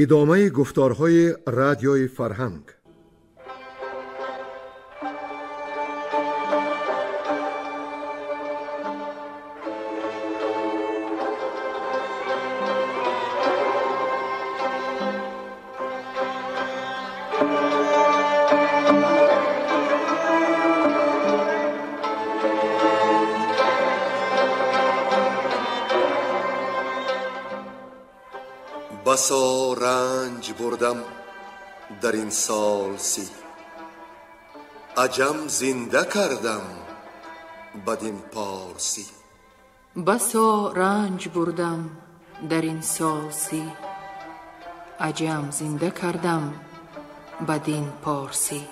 ادامه گفتارهای رادیوی فرهنگ. بسا رنج بردم در این سال سی، عجم زنده کردم بدین پارسی. بسا رنج بردم در این سال سی، عجم زنده کردم بدین پارسی.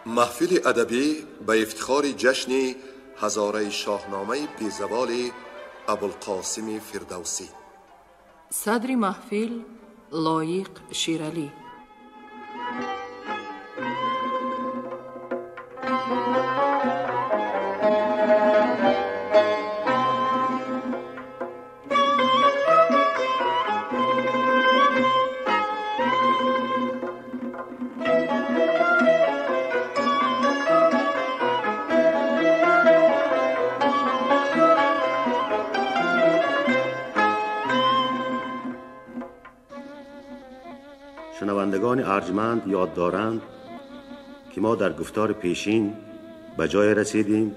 محفل ادبی به افتخار جشن هزاره شاهنامه بیزوال ابوالقاسم فردوسی. صدر محفل لایق شیرالی. شنوندگان ارجمند یاد دارند که ما در گفتار پیشین به جای رسیدیم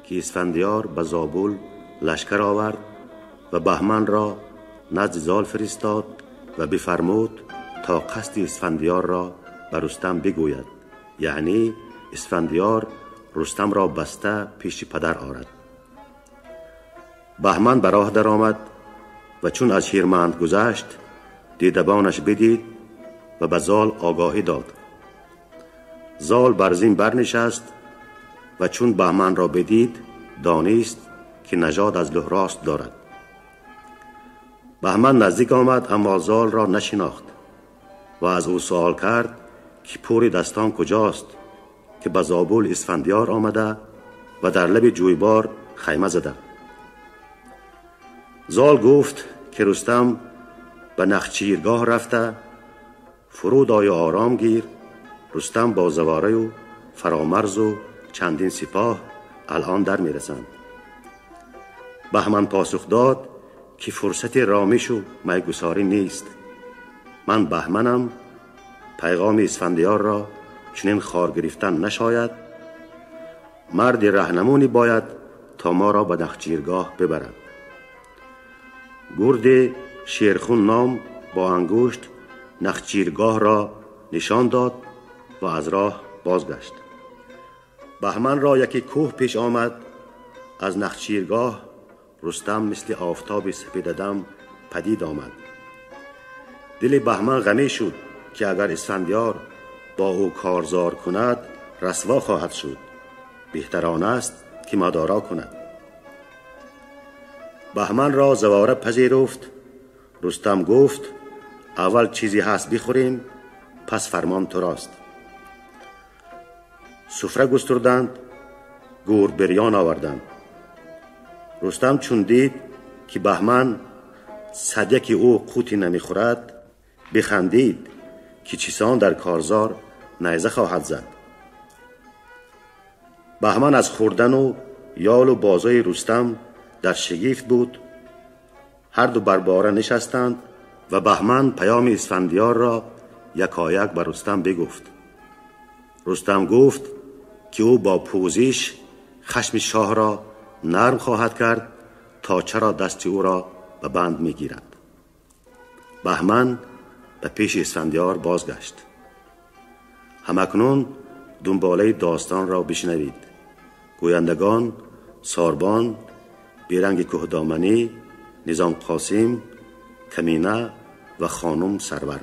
که اسفندیار به زابل لشکر آورد و بهمن را نزد زال فرستاد و بفرمود تا قصد اسفندیار را به رستم بگوید، یعنی اسفندیار رستم را بسته پیش پدر آورد. بهمن به راه درآمد و چون از هیرمند گذشت دیدبانش بدید و به زال آگاهی داد. زال بر زین برنشست و چون بهمن را بدید دانست که نژاد از لهراست دارد. بهمن نزدیک آمد اما زال را نشناخت و از او سوال کرد که پور دستان کجاست که به زابل اسفندیار آمده و در لب جویبار خیمه زده. زال گفت که رستم به نخچیرگاه رفته، فرود آی آرام گیر، رستم با زواره و فرامرز و چندین سپاه الان در میرسند. بهمن پاسخ داد که فرصت رامیش و میگساری نیست. من بهمنم، پیغام اسفندیار را چنین خار گرفتن نشاید. مرد رهنمونی باید تا ما را به نخچیرگاه ببرد. گرد شیرخون نام با انگشت نخچیرگاه را نشان داد و از راه بازگشت. بهمن را یکی کوه پیش آمد. از نخچیرگاه رستم مثل آفتاب سپید دم پدید آمد. دل بهمن غمی شد که اگر اسفندیار با او کارزار کند رسوا خواهد شد. بهتر آن است که مدارا کند. بهمن را زواره پذیرفت. رستم گفت اول چیزی هست بخوریم، پس فرمان تو راست. سفره گستردند، گور بریان آوردند. رستم چون دید که بهمن صدیک او قوتی نمیخورد بخندید که چیسان در کارزار نیزه خواهد زد. بهمن از خوردن و یال و بازوی رستم در شگفت بود. هر دو بر باره نشستند و بهمن پیام اسفندیار را یکایک بر رستم بگفت. رستم گفت که او با پوزش خشم شاه را نرم خواهد کرد تا چرا دست او را به بند میگیرد. بهمن به پیش اسفندیار بازگشت. همکنون دنباله داستان را بشنوید. گویندگان ساربان، بیرنگ کهدامنی، نظام قاسم، کمینه و خانم سرور.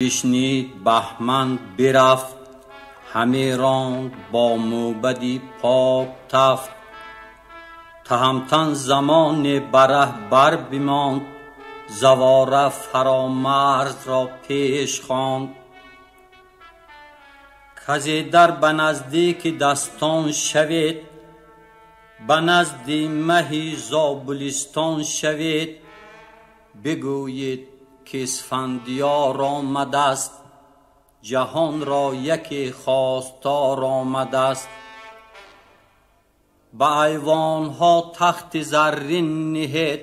بشنید بهمن برفت، همه راند با موبدی پاک تفت. تهمتن زمان بره بر بماند، زواره فرامرز را پیش خواند. کزی در به نزدیک دستان شوید، به نزد مهی زابلستان شوید. بگویید که اسفندیار آمده است، جهان را یکی خواستار آمده است. به ایوان ها تخت زرین نهید،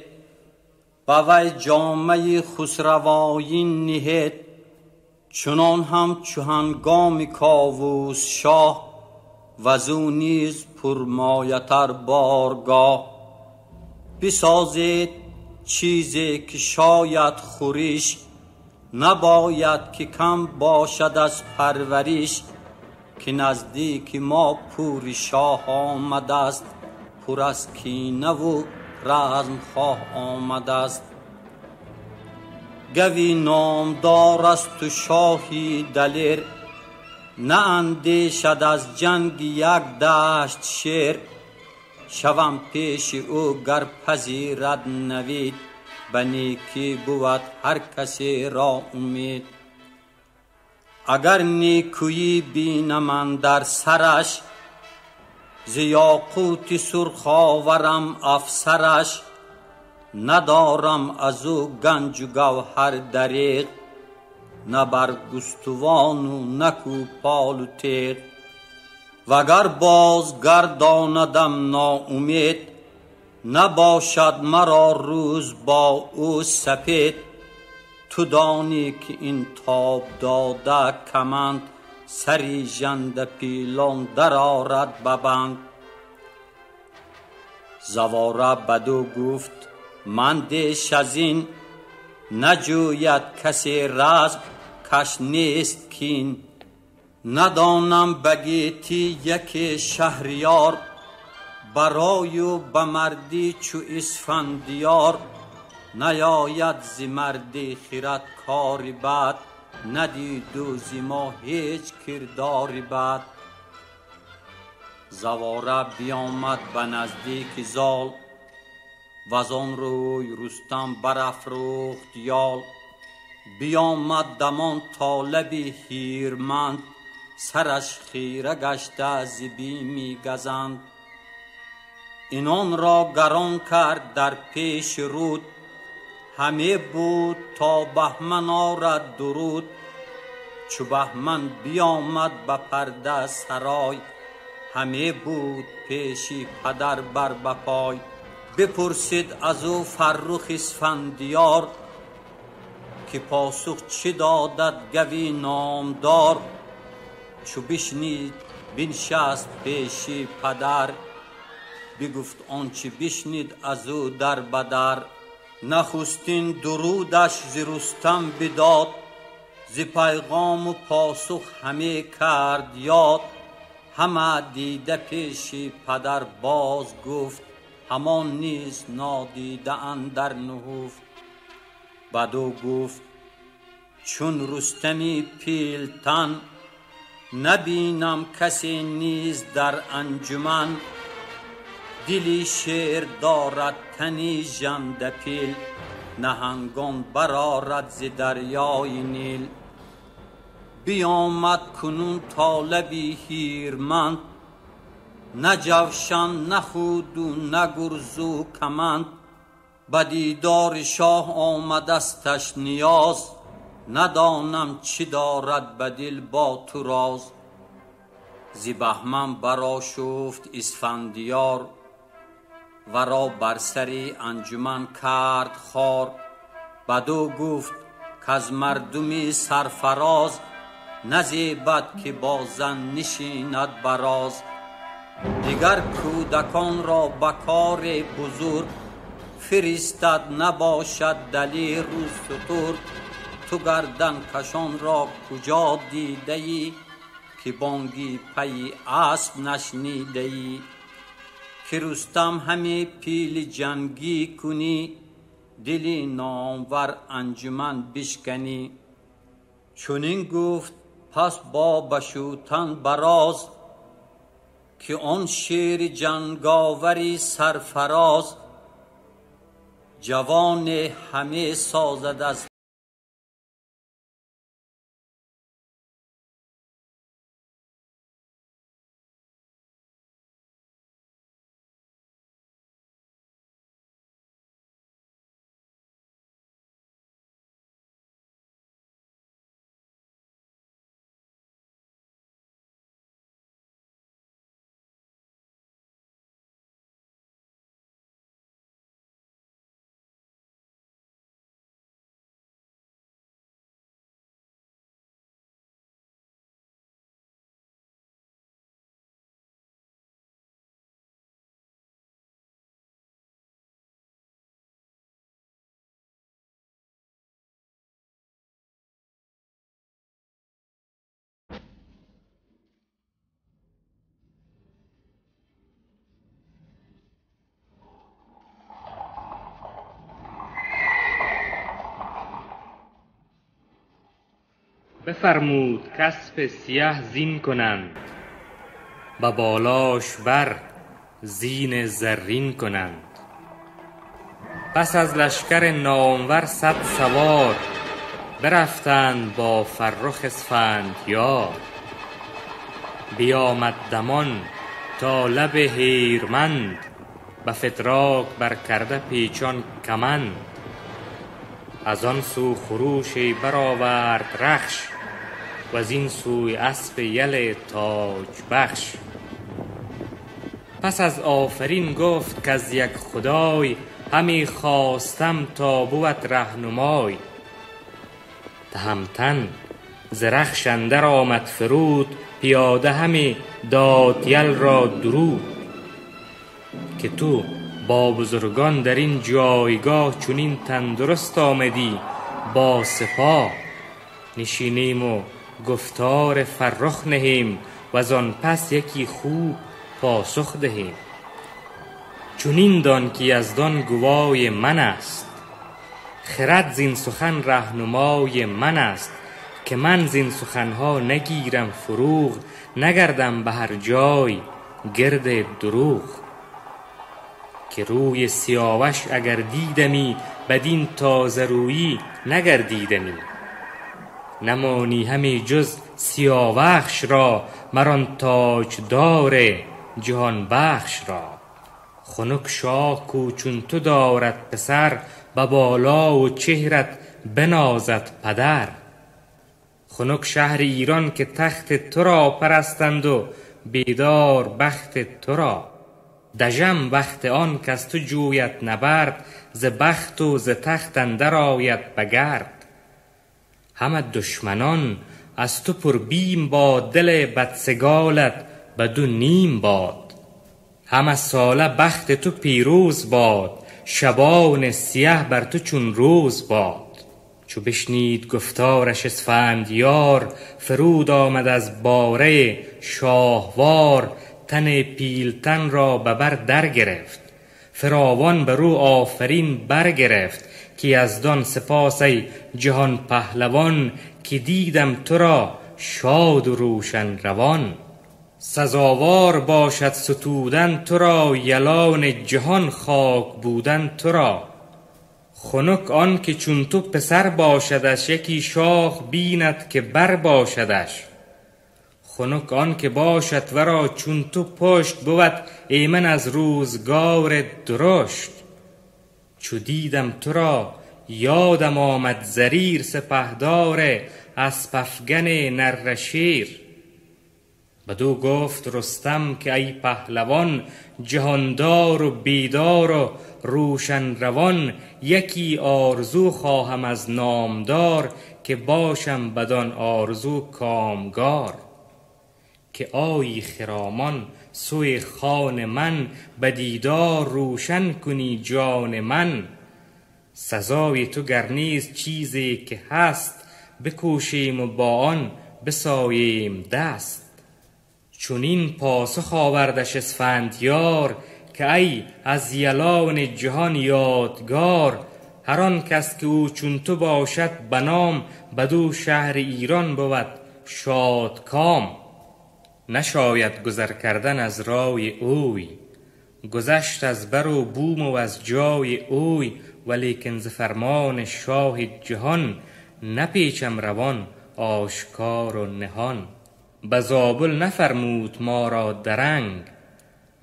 به وی جامه خسروایین نهید. چنان هم چو هنگام کاووس شاه، وزو نیز پرمایه‌تر بارگاه. بسازید چیزی که شاید خوریش، نباید که کم باشد از پرورش. که نزدیک ما پور شاه آمده است، پر از کینه و رزم خواه آمده است. گوی نامدار است و شاهی دلیر، نه اندیشد از جنگ یک دشت شیر. شوم پیش او گر پذیرد نوید، به نیکی بود هر کسی را امید. اگر نیکویی بینم اندر سرش، ز یاقوت سرخ آورم افسرش. ندارم از او گنج و گوهر دریغ، نه برگستوان و نه کوپال و تیغ. وگر باز گرداندم ناامید، نباشد مرا روز با او سپید. تو دانی که این تاب داده کمند، سری ژنده پیلان در آرد ببند. زواره بدو گفت من دیش از این، نجوید کسی رزم کش نیست کین. ندانم بگیتی یکی شهریار، برای و بمردی چو اسفندیار. نیاید ز مردی خرد کاری بد، ندید و ز ما هیچ کرداری بد. زواره بیامد به نزدیک زال، وزان روی رستم برافروخت یال. بیامد دمان طالبی هیرمند، سرش خیره گشته از بیم گزند. اینان را گران کرد در پیش رود، همه بود تا بهمن آرد درود. چو بهمن بیامد به پرده سرای، همه بود پیشی پدر بر بپای. بپرسید از او فرخ اسفندیار، که پاسخ چه دادد گوی نامدار. چو بشنید بنشست پیشی پدر، بگفت آنچه بشنید از او در بدر. نخستین درودش ز رستم بداد، ز پیغام و پاسخ همه کرد یاد. همه دیده پیشی پدر باز گفت، همان نیز نادیده اندر نهفت. بدو گفت چون رستمی پیلتن، نبینم کسی نیز در انجمن. دلی شیر دارد تنی ژنده پیل، نهنگان برآرد ز دریای نیل. بیامد کنون طالبی هیرمند، نه جوشن نه خود و نه گرز و کمند. به دیدار شاه آمدستش نیاز، ندانم چی دارد به دل با تو راز. ز بهمن برآشفت اسفندیار، ورا بر سری انجمن کرد خوار. بدو گفت کز مردمی سرفراز، نزیبد که با زن نشیند براز. دیگر کودکان را به کار بزرگ، فرستد نباشد دلیر و سترگ. تو گردن کشان را کجا دیده ای، که بانگی پی اسب نشنیده ای. که رستم همه پیل جنگی کنی، دلی نامور انجمن بشکنی. چنین گفت پس با بشوتن براز، که آن شیر جنگاوری سرفراز، جوان همه سازد از بفرمود کاسپ سیه زین کنند، به بالاش بر زین زرین کنند. پس از لشکر نامور 100 سوار، برفتند با فرخ اسفندیار. بیامد دمان تا لب هیرمند، به فتراک بر کرده پیچان کمند. از آن سو خروشی برآورد رخش، و از این سوی اسب یل تاج بخش. پس از آفرین گفت که از یک خدای، همی خواستم تا بود رهنمای. تهمتن ز رخش اندر آمد فرود، پیاده همی داد یل را درود. که تو با بزرگان در این جایگاه، چنین تندرست آمدی با سپاه. نشینیم و گفتار فرخ نهیم، و از آن پس یکی خوب پاسخ دهیم. چنین دان که یزدان گوای من است، خرد زین سخن رهنمای من است. که من زین سخنها نگیرم فروغ، نگردم به هر جای گرد دروغ. که روی سیاوش اگر دیدمی، بدین تازه رویی نگردیدمی. نمانی همی جز سیاوخش را، مران تاجدار جهان بخش را. خنک شاه کو چون تو دارد پسر، به بالا و چهرت بنازد پدر. خنک شهر ایران که تخت تو را پرستند، و بیدار بخت تو را. دژم وقت آن کز تو جوید نبرد، ز بخت و ز تخت اندر آید بگرد. همه دشمنان از تو پر بیم باد، دل بدسگالت بدو نیم باد. همه ساله بخت تو پیروز باد، شبان سیه بر تو چون روز باد. چو بشنید گفتارش اسفندیار، فرود آمد از باره شاهوار. تن پیلتن را به بر در گرفت، فراوان بر او آفرین برگرفت. که یزدان سپاس ای جهان پهلوان، که دیدم تو را شاد و روشن روان. سزاوار باشد ستودن تو را، یلان جهان خاک بودن تو را. خنک آن که چون تو پسر باشدش، یکی شاخ بیند که بر باشدش. خنک آن که باشد ورا چون تو پشت، بود ایمن از روزگار درشت. چو دیدم تو را یادم آمد زریر، سپهدار اسپ افگن نره شیر. بدو گفت رستم که ای پهلوان، جهاندار و بیدار و روشن روان. یکی آرزو خواهم از نامدار، که باشم بدان آرزو کامگار. که آیی خرامان سوی خان من، به دیدار روشن کنی جان من. سزای تو گر نیز چیزی که هست، بکوشیم و با آن بساییم دست. چنین پاسخ آوردش اسفندیار، که ای از یلان جهان یادگار. هر آن کس که او چون تو باشد بنام، بدو شهر ایران بود شادکام. نشاید گذر کردن از رای اوی، گذشت از بر و بوم و از جای اوی. ولیکن ز فرمان شاه جهان، نپیچم روان آشکار و نهان. به زابل نفرمود ما را درنگ،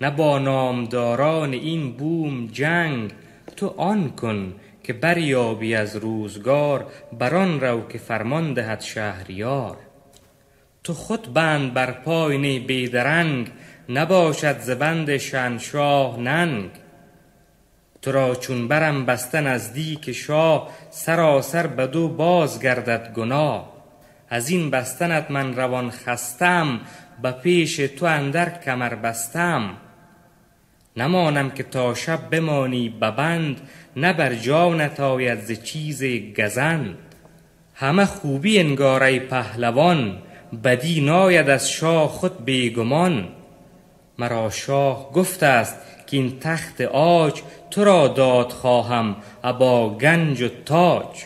نه با نامداران این بوم جنگ. تو آن کن که بریابی از روزگار، بران رو که فرمان دهد شهریار. تو خود بند بر پای نی بیدرنگ، نباشد ز بند شهنشاه ننگ. تو را چون برم بسته نزدیک شاه، سراسر بدو باز گردد گناه. از این بستنت من روان خستم، به پیش تو اندر کمر بستم. نمانم که تا شب بمانی ببند، نه بر جانت آید ز چیز گزند. همه خوبی انگار ای پهلوان، بدی ناید از شاه خود بیگمان. مرا شاه گفته است که این تخت عاج، تو را داد خواهم ابا گنج و تاج.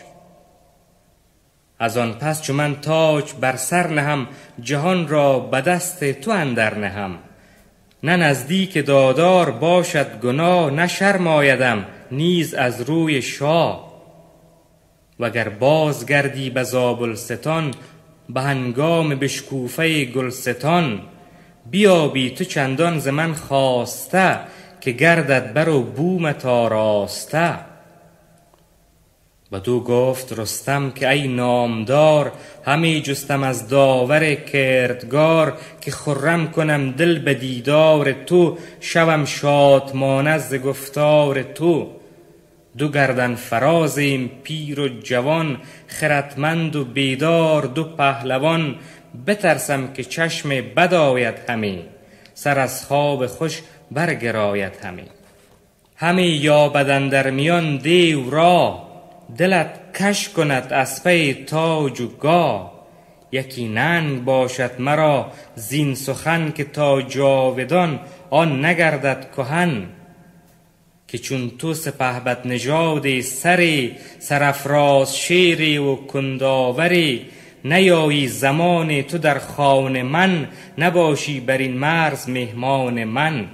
از آن پس چو من تاج بر سر نهم، جهان را به دست تو اندر نهم. نه نزدیک دادار باشد گناه، نه شرم آیدم نیز از روی شاه. وگر باز گردی به زابلستان، به هنگام بشکوفه گلستان. بیابی تو چندان ز من خواسته، که گردد بر و بومت آراسته. بدو گفت رستم که ای نامدار، همی جستم از داور کردگار. که خرم کنم دل به دیدار تو، شوم شادمانه ز گفتار تو. دو گردن فرازیم پیر و جوان، خردمند و بیدار دو پهلوان. بترسم که چشم بد آید همی، سر از خواب خوش برگراید همی. همی یابد اندر میان دیو را، دلت کش کند از پی تاج و گاه. یکی ننگ باشد مرا زین سخن، که تا جاودان آن نگردد کهن. که چون تو سپهبد نژاد سری، سرافراز شیری و کنداوری. نیایی زمان تو در خان من، نباشی بر این مرز مهمان من.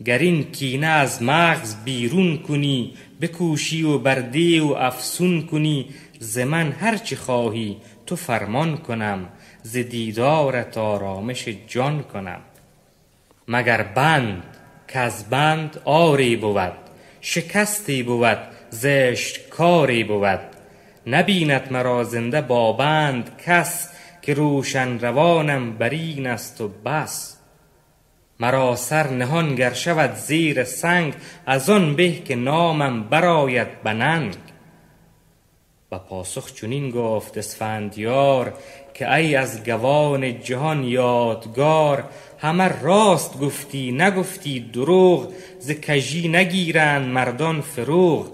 گر این کینه از مغز بیرون کنی، بکوشی و بر دیو افسون کنی. ز من هرچی خواهی تو فرمان کنم، ز دیدارت آرامش جان کنم. مگر بند که از بند آری بود، شکستی بود زشت کاری بود. نبیند مرا زنده با بند کس، که روشن روانم برین است و بس. مرا سر نهان گر شود زیر سنگ، از آن به که نامم برآید به ننگ. و پاسخ چنین گفت اسفندیار، که ای از گوان جهان یادگار. همه راست گفتی نگفتی دروغ، ز کژی نگیرند مردان فروغ.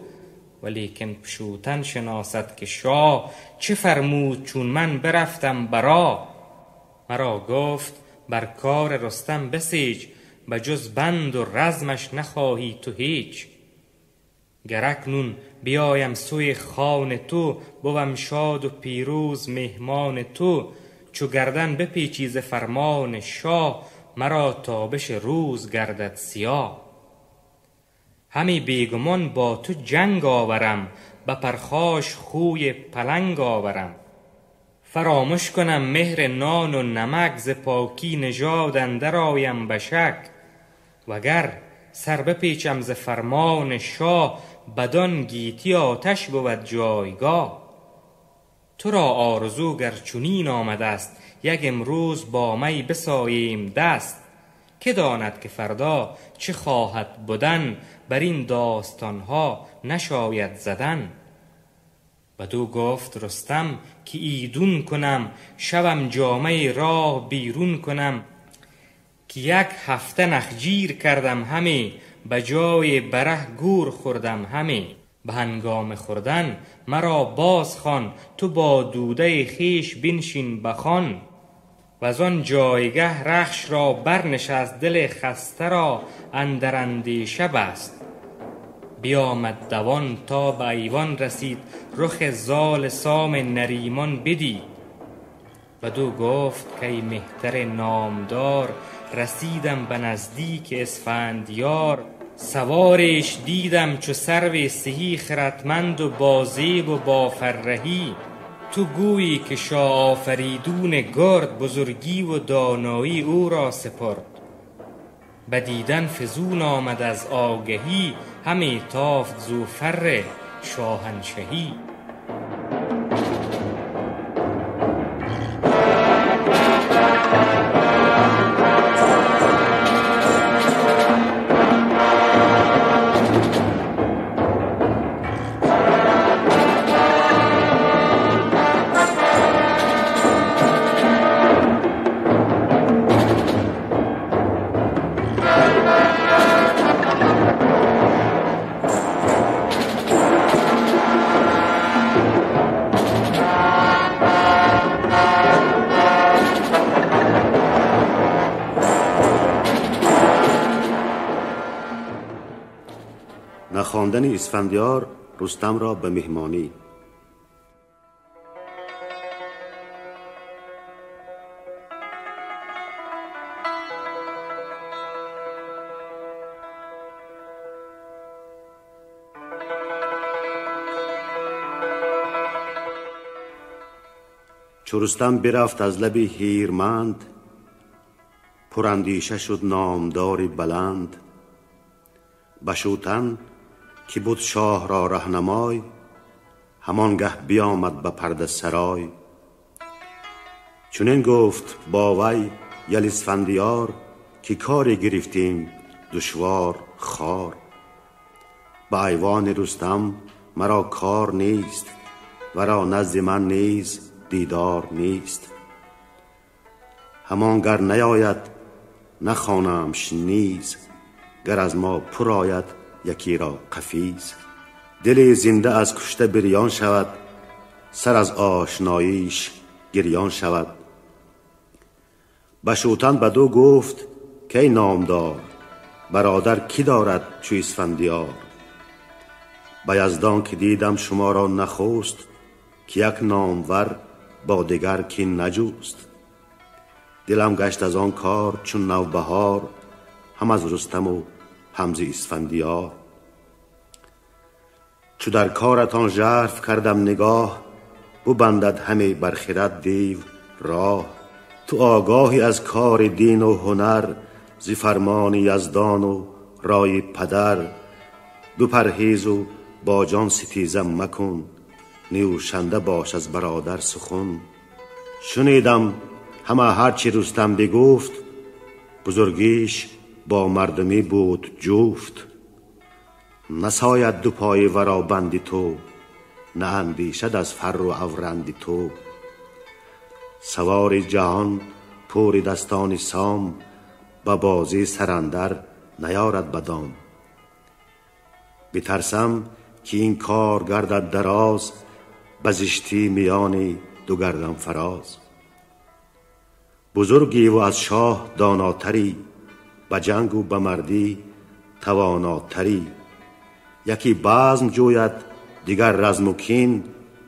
ولیکن پشوتن شناسد که شاه، چه فرمود چون من برفتم برا. مرا گفت بر کار رستم بسیج، به جز بند و رزمش نخواهی تو هیچ. گر اکنون بیایم سوی خان تو، بوم شاد و پیروز مهمان تو. چو گردن بپیچی ز فرمان شاه، مرا تابش روز گردد سیاه. همی بیگمان با تو جنگ آورم، به پرخاش خوی پلنگ آورم. فراموش کنم مهر نان و نمک، ز پاکی نژاد اندر آیم به شک. وگر سر بپیچم ز فرمان شاه، بدان گیتی آتش بود جایگاه. تو را آرزو گر چنین آمده است، یک امروز با می بساییم دست. که داند که فردا چه خواهد بودن، بر این داستانها نشاید زدن. بدو گفت رستم که ایدون کنم، شوم جامه راه بیرون کنم. که یک هفته نخجیر کردم همی، به جای بره گور خوردم همی. به هنگام خوردن مرا باز خوان، تو با دوده خویش بنشین بخوان. و از آن جایگه رخش را برنشست، دل خسته را اندر اندیشه بست. بیامد دوان تا به ایوان رسید، رخ زال سام نریمان بدید. بدو گفت که ای مهتر نامدار، رسیدم به نزدیک اسفندیار. سوارش دیدم چو سرو سهی، خردمند و بازیب و با فرهی. تو گویی که شاه آفریدون گرد، بزرگی و دانایی او را سپرد. به دیدن فزون آمد از آگهی، همی تافت زو فر شاهنشهی. نخواندن اسفندیار رستم را به مهمانی. چو رستم برفت از لب هیرمند، پراندیشه شد نامداری بلند. بشوتن که بود شاه را رهنمای، همانگه بیامد به پرده سرای. چنین گفت با وی یل اسفندیار، که کاری گرفتیم دشوار خوار. به ایوان رستم مرا کار نیست، ورا نزد من نیز دیدار نیست. همانگر نیاید نخوانمش نیز، گر از ما پر آید یکی را قفیز. دل زنده از کشته بریان شود، سر از آشناییش گریان شود. بشوتن بدو گفت که ای نامدار، برادر کی دارد چو اسفندیار؟ به یزدان که دیدم شما را نخست، که یک نامور با دگر کین نجوست. دلم گشت از آن کار چون نوبهار، هم از رستم و هم ز اسفندیار. چو در کارتان ژرف کردم نگاه، ببندد همه بر خرد دیو راه. تو آگاهی از کار دین و هنر، ز فرمان یزدان و رای پدر. بپرهیز و با جان ستیزم مکن، نیوشنده باش از برادر سخن. شنیدم همه هرچی رستم بگفت، بزرگیش با مردمی بود جفت. نساید دو پای ورا بندی تو، نه اندیشد از فر و اورندی تو. سوار جهان پور دستان سام، به بازی سرندر نیارد بدام. بترسم که این کار گردد دراز، بزشتی میانی دو گردن فراز. بزرگی و از شاه داناتری، به جنگ و به مردی تواناتری. یکی بزم جوید دیگر رزم و کین،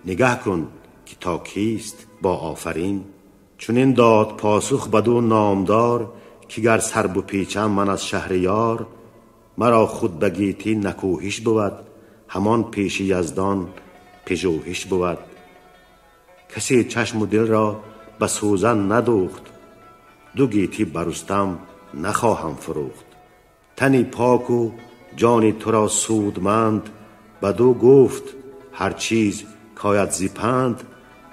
نگه کن که تا کیست با آفرین. چنین داد پاسخ بدو نامدار، که گر سر بپیچم من از شهریار. مرا خود به گیتی نکوهش بود، همان پیش یزدان پژوهش بود. کسی چشم و دل را به سوزن ندوخت، دو گیتی بر رستم نخواهم فروخت. تنی پاک و جانی تو را سودمند، بدو گفت هر چیز کاید ز پند.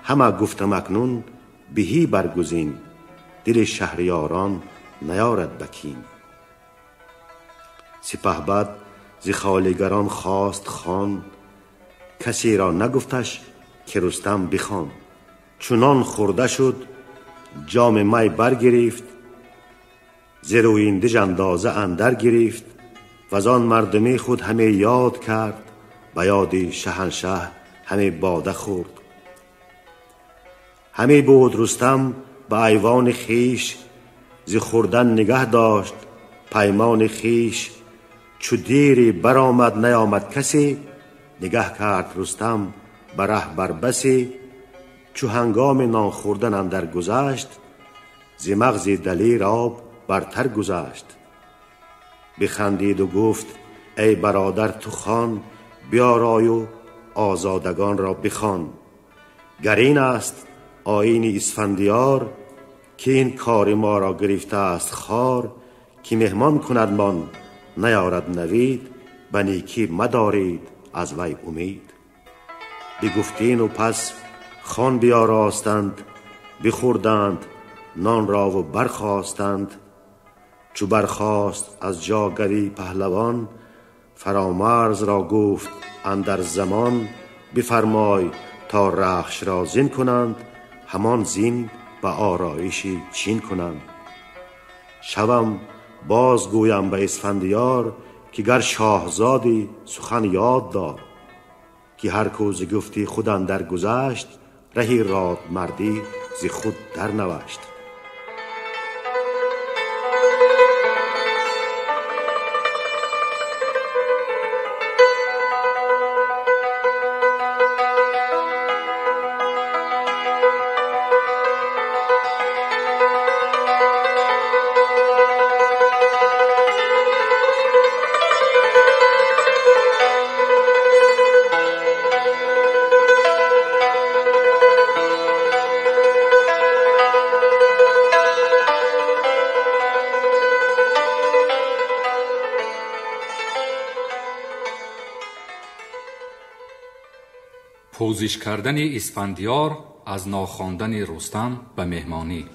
همه گفتم اکنون بهی برگزین، دل شهریاران نیارد بکین. سپهبد ز خالیگران خواست خوان، کسی را نگفتش که رستم بخوان. چنان خورده شد جام می برگرفت، ز رویندژ اندازه اندر گرفت. و آن مردمی خود همه یاد کرد، به یاد شهنشه همه باده خورد. همه بود رستم به ایوان خیش، ز خوردن نگه داشت پیمان خیش. چو دیری برآمد نیامد کسی، نگه کرد رستم بره بر بسی. چو هنگام نان خوردن اندر گذشت، ز مغز دلیر آب برتر گذشت. بخندید و گفت ای برادر تو خان، بیارای و آزادگان را بخوان. گر این است آیین اسفندیار، که این کار ما را گرفته است خار. که مهمان کند من نیارد نوید، به نیکی مدارید از وی امید. بگفتین و پس خوان بیاراستند، بخوردند نان را و برخاستند. چو برخاست از جا گوی پهلوان، فرامرز را گفت اندر زمان. بفرمای تا رخش را زین کنند، همان زین به آرایشی چین کنند. شوم باز گویم به اسفندیار، که گر شاهزادی سخن یاد دار. که هر کوز گفتی خود اندر گذشت، رهی راد مردی ز خود در نوشت. پوزش کردن اسفندیار از ناخواندن رستم به مهمانی.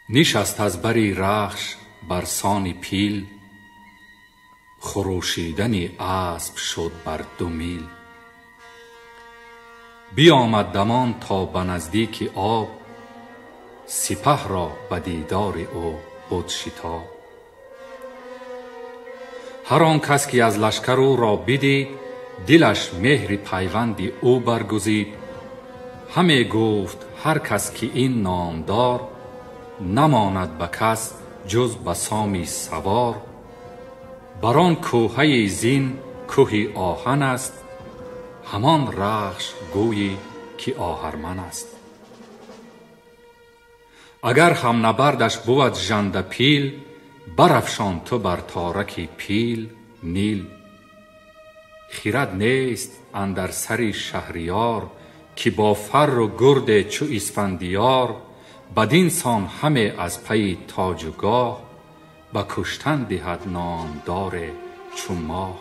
نشست از بری رخش بر سان پیل، خروشیدن اسب شد بر 2 میل. بیامد دمان تا به نزدیک آب، سپه را به دیدار او بود شتاب. هر آن کس که از لشکر او را بدید، دلش مهر پیوند او برگزید. همه گفت هر کس که این نامدار، نماند به کس جز به سامی سوار. بر آن کوهه زین کوه آهن است، همان رخش گویی که آهرمن است. اگر هم نبردش بود ژنده پیل، برافشان تو بر تارک پیل نیل. خرد نیست اندر سر شهریار، که با فر و گرد چو اسفندیار. بدین سان همه از پی تاج و گاه، به کشتن دهد نامدار چون ماه.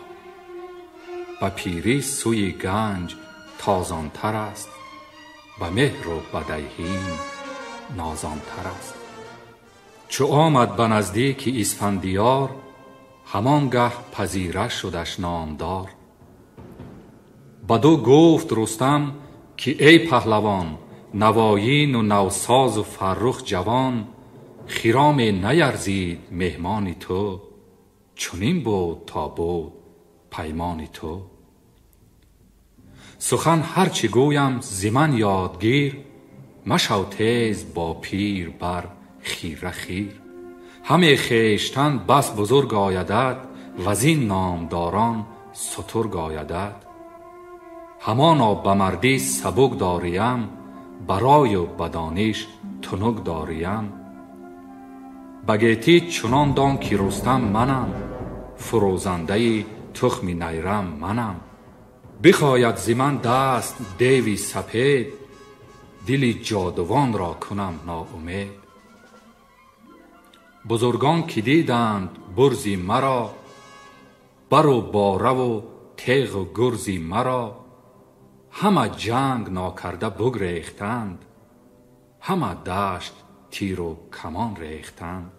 به پیری سوی گنج تازانتر است، به مهر و به دیهیم نازانتر است. چو آمد به نزدیک اسفندیار، همانگه پذیره شدش نامدار. بدو گفت رستم که ای پهلوان، نوایین و نوساز و فرخ جوان. خرام نیرزید مهمان تو، چنین بود تا بود پیمان تو. سخن هرچی گویم ز من یادگیر، مشو تیز با پیر بر خیره خیر. همه خویشتن بس بزرگ آیدت، وزین نامداران سترگ آیدت. همانا به مردی سبک داریم، برای و بدانش تنک داریم. بگیتی چنان دان که رستم منم، فروزنده تخم نیرم منم. بخواید ز من دست دیوی سپید، دل جادوان را کنم ناامید. بزرگان که دیدند برزی مرا، بر و باره و تیغ و گرزی مرا. همه جنگ ناکرده بگریختند، همه دشت تیر و کمان ریختند.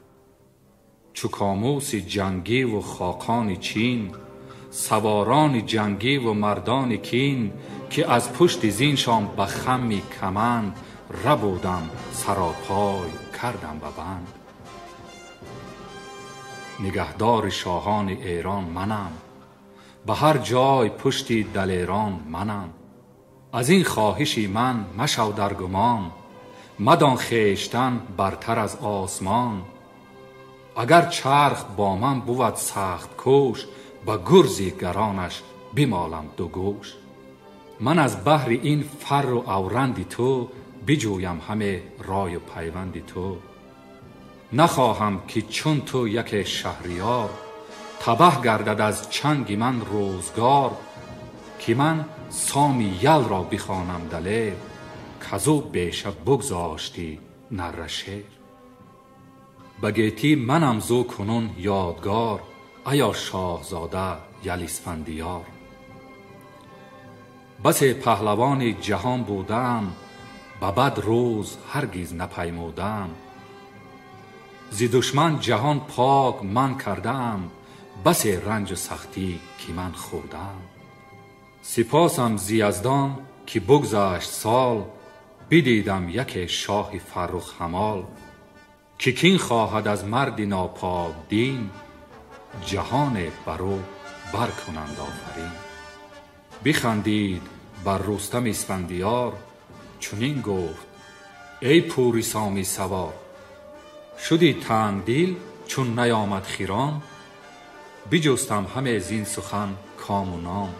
چو کاموس جنگی و خاقان چین، سواران جنگی و مردان کین. که از پشت زینشان به خم کمند، ربودم سراپای کردم به بند. نگهدار شاهان ایران منم، به هر جای پشتی دلیران منم. از این خواهشی من مشو در گمان، مدان خویشتن برتر از آسمان. اگر چرخ با من بود سخت کوش، به گرزی گرانش بمالم دو گوش. من از بحر این فر و اورندی تو، بجویم همه رای و پیوندی تو. نخواهم که چون تو یک شهریار، تباه گردد از چنگ من روزگار. که من سامی یل را بخوانم دلیر، کزو بیشه بگذاشتی نره شیر. بگیتی منم زو کنون یادگار، ایا شاهزاده یل اسفندیار. بس پهلوان جهان بودم، به بد روز هرگز نپیمودم. زی دشمن جهان پاک من کردم، بس رنج و سختی که من خوردم. سپاسم زی یزدان که بگذشت سال، بدیدم یک شاه فرخ همال. که کین خواهد از مرد ناپاک دین، جهان برو برکنند آفرین. بخندید بر رستم اسفندیار، چنین گفت ای پوری سامی سوار. شدی تنگ دل چون نیامد خیران، بجستم همه زین سخن کام و نام.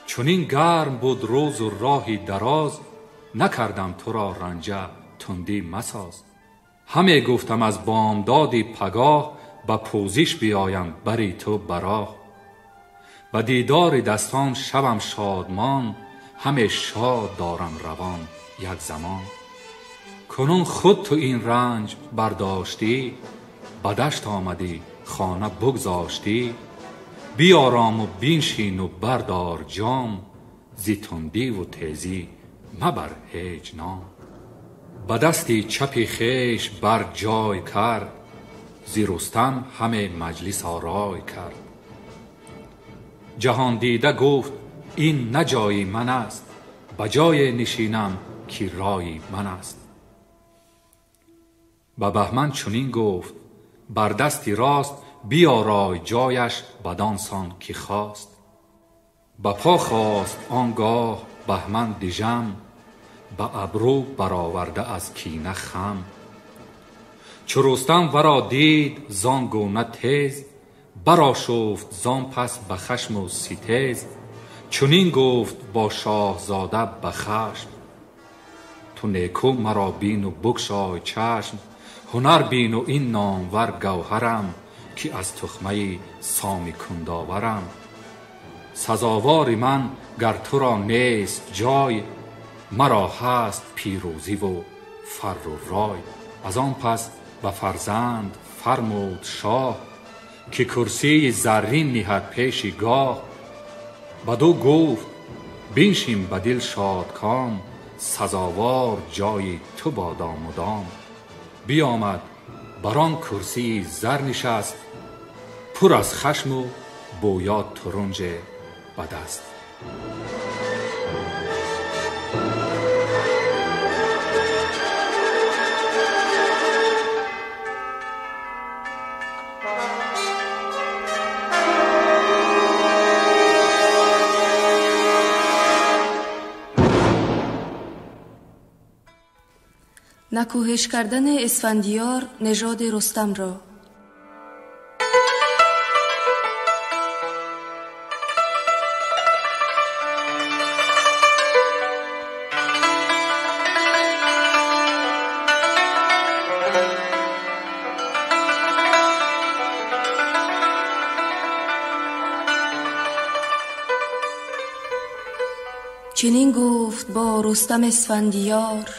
چنین گرم بود روز و راهی دراز، نکردم تو را رنجه تندی مساز. همه گفتم از بامدادی پگاه، به پوزش بیایم بری تو براه. و دیدار دستان شبم شادمان، همه شاد دارم روان یک زمان. کنون خود تو این رنج برداشتی، به دشت آمدی خانه بگذاشتی. بیارام و بینشین و بردار جام، زی تندی و تیزی مبر هیچ نام. به دستی چپی خویش بر جای کرد، زی رستم همه مجلس آرای کرد. جهان دیده گفت این نه جای من است، به جای نشینم که رای من است. به بهمن چنین گفت بر دستی راست، بیارای جایش بدانسان که خواست. به پا خواست آنگاه بهمن دژم، به ابرو برآورده از کینه خم. چو رستم ورا دید زان گونه تیز، برآشفت زان پس به خشم و ستیز. چنین گفت با شاهزاده به خشم، تو نیکو مرا بین و بگشای چشم. هنر بین و این نامور گوهرم، که از تخمه سامی کنداورم. سزاوار من گر تو را نیست جای، مرا هست پیروزی و فر و رای. از آن پس به فرزند فرمود شاه، که کرسی زرین نهد پیش گاه. بدو گفت بنشین به دل شادکام، سزاوار جای تو بادا مدام. بیامد بران کرسی زر نشست، پر از خشم و بویا ترنج به دست. نکوهش کردن اسفندیار نژاد رستم را. چنین گفت با رستم اسفندیار،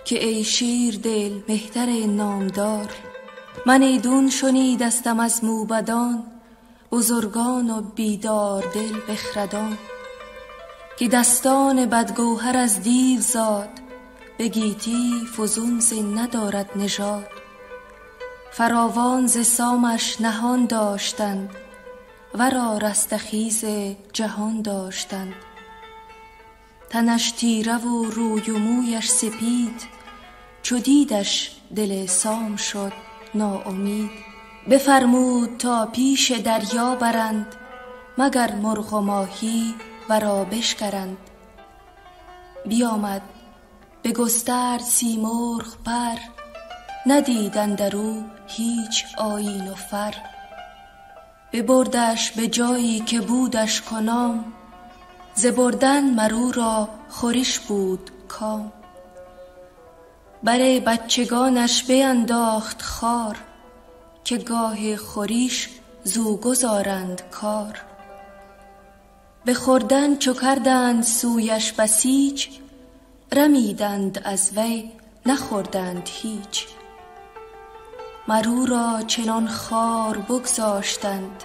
که ای شیر دل مهتر نامدار. من ایدون شنیدستم از موبدان، بزرگان و بیدار دل بخردان. که دستان بدگوهر از دیو زاد، به گیتی فزون ز ندارد نژاد. فراوان ز سامش نهان داشتند، ورا رستخیز جهان داشتند. تنش تیره و روی و مویش سپید، چو دیدش دل سام شد ناامید. بفرمود تا پیش دریا برند، مگر مرغ و ماهی ورا بشکرند. بیامد به گسترد سیمرغ پر، ندید اندرو هیچ آیین و فر. ببردش به جایی که بودش کنام، ز بردن مرو را خورش بود کام. بر بچگانش بینداخت خار، که گاه خوریش زو گذارند کار. به خوردن چو کردند سویش بسیچ، رمیدند از وی نخوردند هیچ. مرو را چنان خوار بگذاشتند،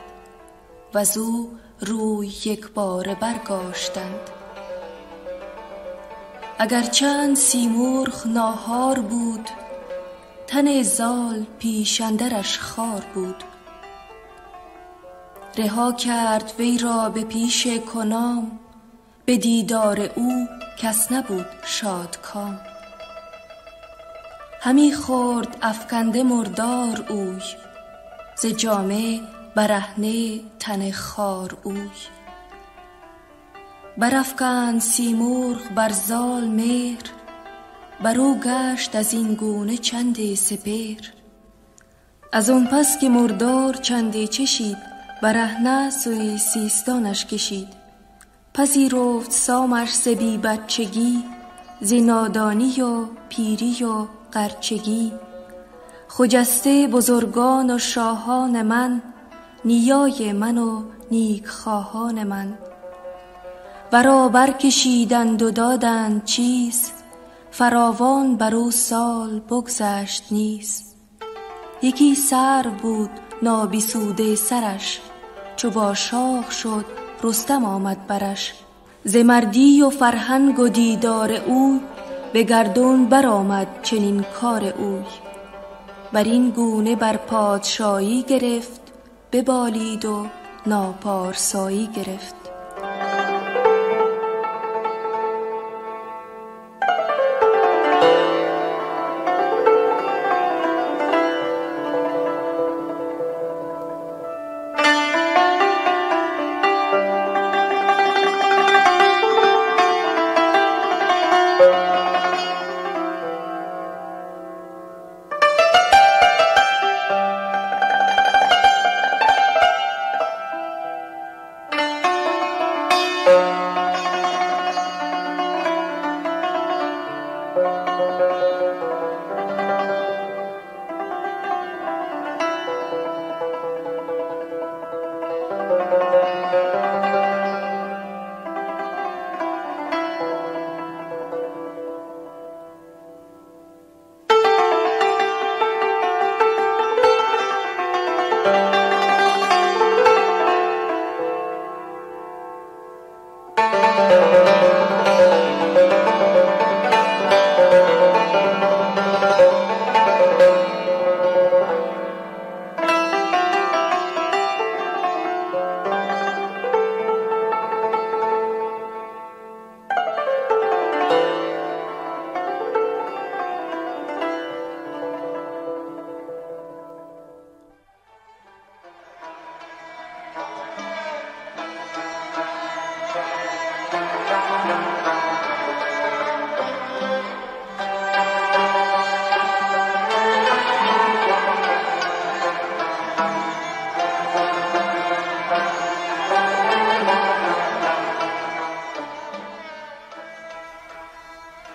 وزو روی یک باره برگاشتند. اگر چند سیمرغ ناهار بود، تن زال پیش اندرش خار بود. رها کرد وی را به پیش کنام، به دیدار او کس نبود شادکام. همی خورد افکنده مردار اوی، ز جامه برهنه تن خار اوی. برافکند سیمرغ بر زال مهر، برو گشت از این گونه چندی سپهر. از آن پس که مردار چندی چشید، برهنه سوی سیستانش کشید. پذیرفت سامش ز بی بچگی، ز نادانی و پیری و غرچگی. خجسته بزرگان و شاهان من، نیای من و نیک خواهان من. برابر کشیدند و دادند چیز، فراوان برو سال بگذشت نیز. یکی سرو بود نابسوده سرش، چو با شاخ شد رستم آمد برش. ز مردی و فرهنگ و دیدار اوی، به گردون برآمد چنین کار اوی. بر این گونه بر پادشاهی گرفت، ببالید و ناپارسایی گرفت.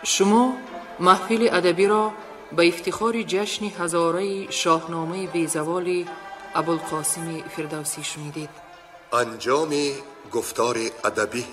شما محفل ادبی را به افتخار جشن هزاره شاهنامه بیزوال ابوالقاسم فردوسی شنیدید. انجام گفتار ادبی.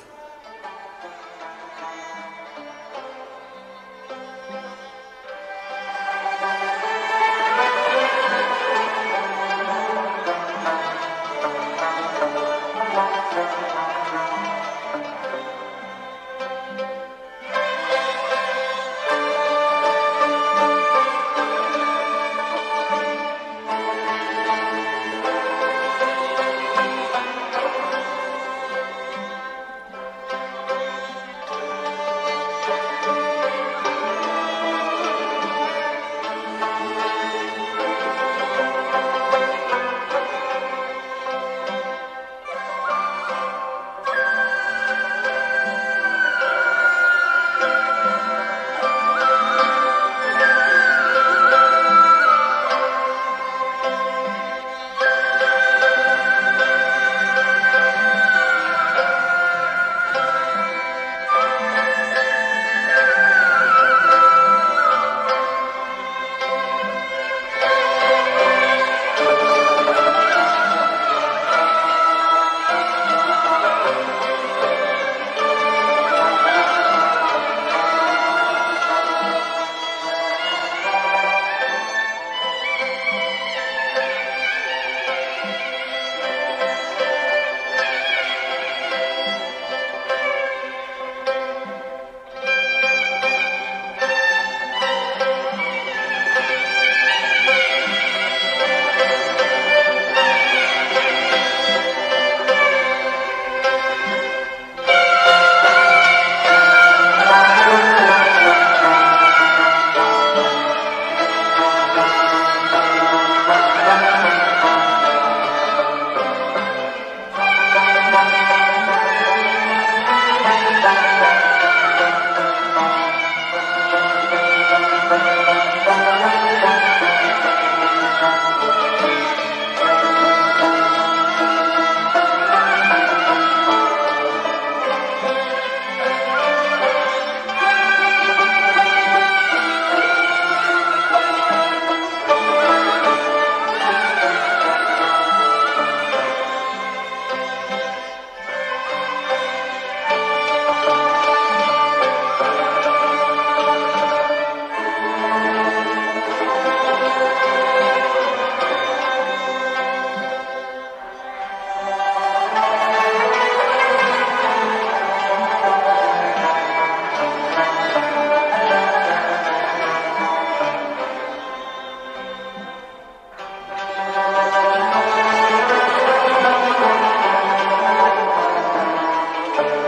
شد.